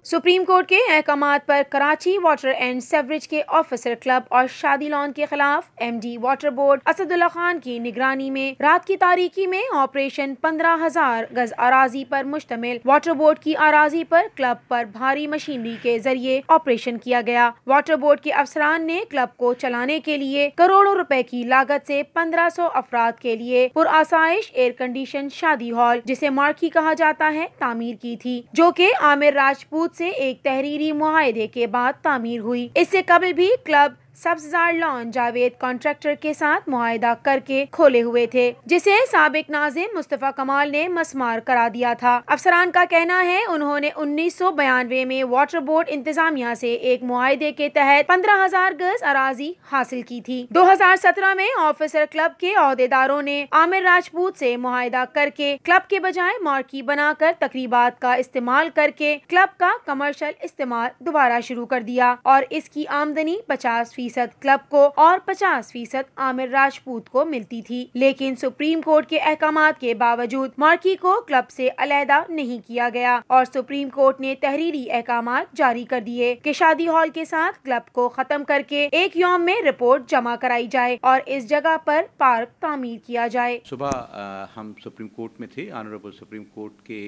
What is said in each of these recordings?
Supreme court के अहकामात पर Karachi water and sewerage के ऑफिसर क्लब और शादी लॉन के खिलाफ MD water board Asadullah Khan की निगरानी में रात की तारीकी में ऑपरेशन 15,000 गज अराजी पर मुश्तमिल वाटर बोर्ड की अराजी पर क्लब पर भारी मशीनरी के जरिए ऑपरेशन किया गया। वाटर बोर्ड के अफसरान ने क्लब को चलाने के लिए करोड़ों रुपए की लागत से 1500 अफराद के लिए पुरआसाइश एयर कंडीशन शादी हॉल, जिसे मार्की कहा जाता है, तामीर की थी, जो कि आमिर राजपूत से एक तहरीरी मुआहदे के बाद तामीर हुई। इससे कबल भी club Sabzar lawn Javed contractor के साथ मुआहदा करके खोले हुए थे, जिसे साबिक नाज़िम मुस्तफ़ा कमाल ने मसमार करा दिया था। अफसरान का कहना है उन्होंने 1992 में वाटर बोर्ड इंतजामिया से एक मुआहदे के तहत 15,000 गज अराजी हासिल की थी। 2017 में ऑफिसर क्लब के अहदेदारों ने आमिर राजपूत से मुआहदा करके क्लब के बजाय मार्की बनाकर तकरीबात का इस्तेमाल करके क्लब का कमर्शियल इस्तेमाल दोबारा शुरू कर दिया और इसकी आमदनी 50% क्लब को और 50% आमिर राजपूत को मिलती थी। लेकिन सुप्रीम कोर्ट के अहकामात के बावजूद मार्की को क्लब से अलहदा नहीं किया गया और सुप्रीम कोर्ट ने तहरीरी अहकामात जारी कर दिए कि शादी हॉल के साथ क्लब को खत्म करके एक यौम में रिपोर्ट जमा कराई जाए और इस जगह पर पार्क तामीर किया जाए। सुबह हम सुप्रीम कोर्ट में थे, ऑनरेबल सुप्रीम कोर्ट के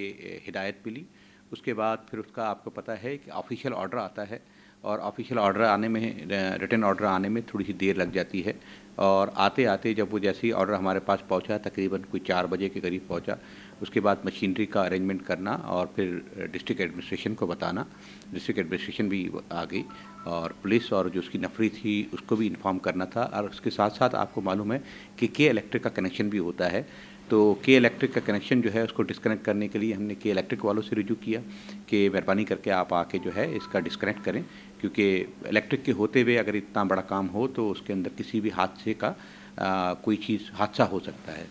हिदायत मिली। उसके बाद फिर उसका आपको पता है कि ऑफिशियल ऑर्डर आता है और ऑफिशियल ऑर्डर आने में, रिटन ऑर्डर आने में थोड़ी सी देर लग जाती है और आते आते जब वो जैसे ही ऑर्डर हमारे पास पहुंचा, तकरीबन कोई 4 बजे के करीब पहुंचा, उसके बाद मशीनरी का अरेंजमेंट करना और फिर डिस्ट्रिक्ट एडमिनिस्ट्रेशन को बताना। डिस्ट्रिक्ट एडमिनिस्ट्रेशन भी आ गई और पुलिस और जो उसकी नफरी थी उसको भी इन्फॉर्म करना था। और उसके साथ साथ आपको मालूम है कि के इलेक्ट्रिक का कनेक्शन भी होता है, तो के इलेक्ट्रिक का कनेक्शन जो है उसको डिस्कनेक्ट करने के लिए हमने के इलेक्ट्रिक वालों से रिज्यू किया कि मेहरबानी करके आप आके जो है इसका डिस्कनेक्ट करें, क्योंकि इलेक्ट्रिक के होते हुए अगर इतना बड़ा काम हो तो उसके अंदर किसी भी हादसे का कोई चीज़ हादसा हो सकता है।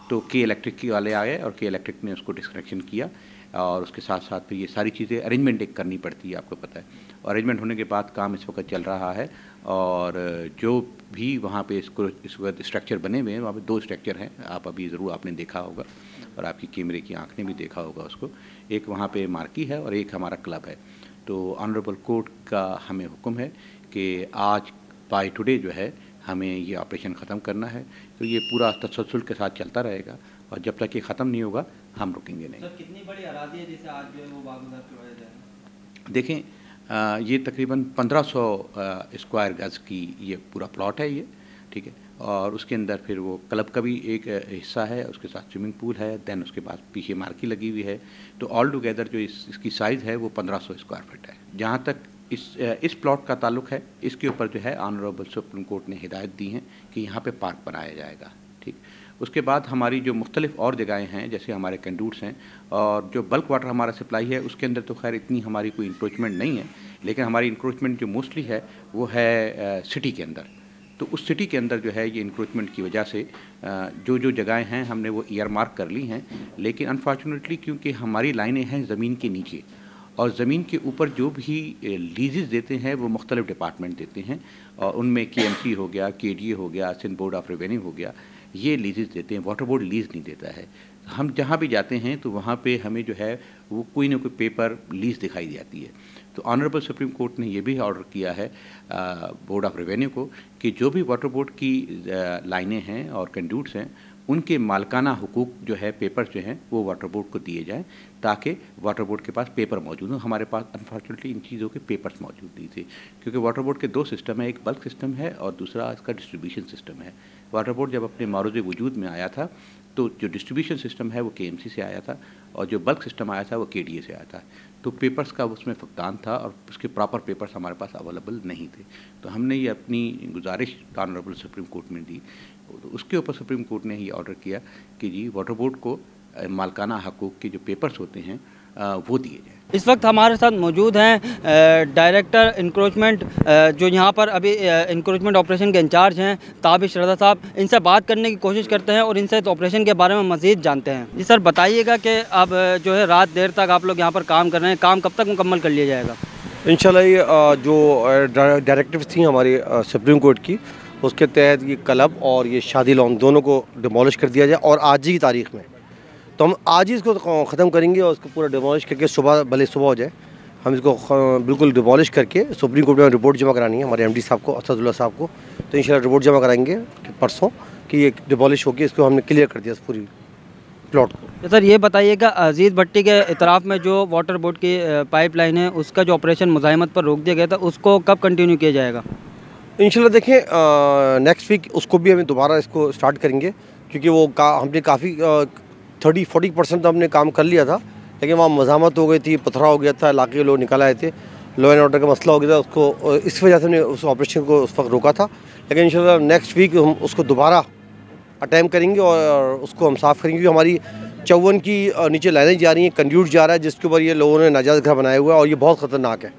तो के इलेक्ट्रिक के वाले आए और के इलेक्ट्रिक ने उसको डिस्कनेक्शन किया और उसके साथ साथ फिर ये सारी चीज़ें अरेंजमेंट एक करनी पड़ती है, आपको पता है। और अरेंजमेंट होने के बाद काम इस वक्त चल रहा है और जो भी वहाँ पे इस वक्त स्ट्रक्चर बने हुए हैं, वहाँ पे 2 स्ट्रक्चर हैं, आप अभी ज़रूर आपने देखा होगा और आपकी कैमरे की आँख ने भी देखा होगा उसको। एक वहाँ पे मार्की है और एक हमारा क्लब है। तो ऑनरेबल कोर्ट का हमें हुक्म है कि आज बाय टुडे जो है हमें ये ऑपरेशन ख़त्म करना है। तो ये पूरा तसलसल के साथ चलता रहेगा और जब तक ये ख़त्म नहीं होगा हम रुकेंगे नहीं। सर, कितनी बड़ी आराज़ी है जिसे आज जो है वो बागुजार करवाया जाएगा? देखें, ये तकरीबन 1500 स्क्वायर गज की ये पूरा प्लॉट है ये, ठीक है। और उसके अंदर फिर वो क्लब का भी एक हिस्सा है, उसके साथ स्विमिंग पूल है, देन उसके बाद पीछे मार्की लगी हुई है। तो ऑल टुगेदर जो इसकी साइज़ है वो 1500 स्क्वायर फीट है। जहाँ तक इस प्लॉट का ताल्लुक है, इसके ऊपर जो है ऑनरेबल सुप्रीम कोर्ट ने हिदायत दी हैं कि यहाँ पे पार्क बनाया जाएगा, ठीक। उसके बाद हमारी जो मुख्तलिफ और जगहें हैं, जैसे हमारे कंडूट्स हैं और जो बल्क वाटर हमारा सप्लाई है, उसके अंदर तो खैर इतनी हमारी कोई इंक्रोचमेंट नहीं है, लेकिन हमारी इंक्रोचमेंट जो मोस्टली है वो है सिटी के अंदर। तो उस सिटी के अंदर जो है ये इंक्रोचमेंट की वजह से जो जगहें हैं हमने वो ईयर मार्क कर ली हैं, लेकिन अनफॉर्चुनेटली क्योंकि हमारी लाइनें हैं ज़मीन के नीचे और ज़मीन के ऊपर जो भी लीजेस देते हैं वो मुख्तलिफ डिपार्टमेंट देते हैं और उनमें KMC हो गया, KDA हो गया, सिंध बोर्ड ऑफ रेवेन्यू हो गया, ये लीजेस देते हैं। वाटर बोर्ड लीज़ नहीं देता है। हम जहाँ भी जाते हैं तो वहाँ पे हमें जो है वो कोई ना कोई पेपर लीज़ दिखाई जाती है। तो ऑनरेबल सुप्रीम कोर्ट ने ये भी ऑर्डर किया है बोर्ड ऑफ रेवेन्यू को कि जो भी वाटर बोर्ड की लाइनें हैं और कंड्यूट्स हैं उनके मालकाना हुकूक जो है, पेपर्स जो हैं वो वाटर बोर्ड को दिए जाएं ताकि वाटर बोर्ड के पास पेपर मौजूद हो। हमारे पास अनफॉर्चुनेटली इन चीज़ों के पेपर्स मौजूद नहीं थे, क्योंकि वाटर बोर्ड के 2 सिस्टम है, एक बल्क सिस्टम है और दूसरा इसका डिस्ट्रीब्यूशन सिस्टम है। वाटर बोर्ड जब अपने मारूज़ वजूद में आया था तो जो डिस्ट्रीब्यूशन सिस्टम है वो KMC से आया था और जो बल्क सिस्टम आया था वो KDA से आया था। तो पेपर्स का उसमें फकदान था और उसके प्रॉपर पेपर्स हमारे पास अवेलेबल नहीं थे। तो हमने ये अपनी गुजारिश ऑनरेबल सुप्रीम कोर्ट में दी। तो उसके ऊपर सुप्रीम कोर्ट ने ये ऑर्डर किया कि जी वाटर बोर्ड को मालकाना हकूक़ के जो पेपर्स होते हैं वो दिए जाए। इस वक्त हमारे साथ मौजूद हैं डायरेक्टर इंक्रोचमेंट, जो यहाँ पर अभी इंक्रोचमेंट ऑपरेशन के इंचार्ज हैं, ताबिश रज़ा साहब। इनसे बात करने की कोशिश करते हैं और इनसे इस ऑपरेशन के बारे में मज़ीद जानते हैं। जी सर, बताइएगा कि अब जो है रात देर तक आप लोग यहाँ पर काम कर रहे हैं, काम कब तक मुकम्मल कर लिया जाएगा? इंशाल्लाह ये जो डायरेक्टिव थी हमारी सुप्रीम कोर्ट की, उसके तहत ये क्लब और ये शादी लॉन दोनों को डिमोलिश कर दिया जाए और आज ही की तारीख़ में। तो हम आज ही इसको ख़त्म करेंगे और उसको पूरा डिमोलिश करके सुबह भले सुबह हो जाए हम इसको बिल्कुल डिमोलिश करके सुप्रीम कोर्ट में रिपोर्ट जमा करानी है हमारे एमडी साहब को, असदुल्ला साहब को। तो इंशाल्लाह रिपोर्ट जमा कराएंगे परसों कि ये डिमोलिश होगी, इसको हमने क्लियर कर दिया इस पूरी प्लॉट को। सर ये बताइएगा, अजीज़ भट्टी के इतराफ़ में जो वाटर बोर्ड की पाइपलाइन है उसका जो ऑपरेशन मुज़ाहमत पर रोक दिया गया था, उसको कब कंटिन्यू किया जाएगा? इंशाल्लाह देखें नेक्स्ट वीक उसको भी हमें दोबारा इसको स्टार्ट करेंगे, क्योंकि वो हमने काफ़ी 30-40% हमने काम कर लिया था, लेकिन वहाँ मज़ामत हो गई थी, पथरा हो गया था, इलाके के लोग निकल आए थे, लॉ एंड ऑर्डर का मसला हो गया था, उसको इस वजह से हमने उस ऑपरेशन को उस वक्त रोका था। लेकिन इंशाल्लाह नेक्स्ट वीक हम उसको दोबारा अटैम्प्ट करेंगे और उसको हम साफ़ करेंगे। हमारी 54 की नीचे लाइनें जा रही हैं, कंड्यूट जा रहा है, जिसके ऊपर ये लोगों ने नाजायज़ घर बनाया हुआ है और ये बहुत ख़तरनाक है।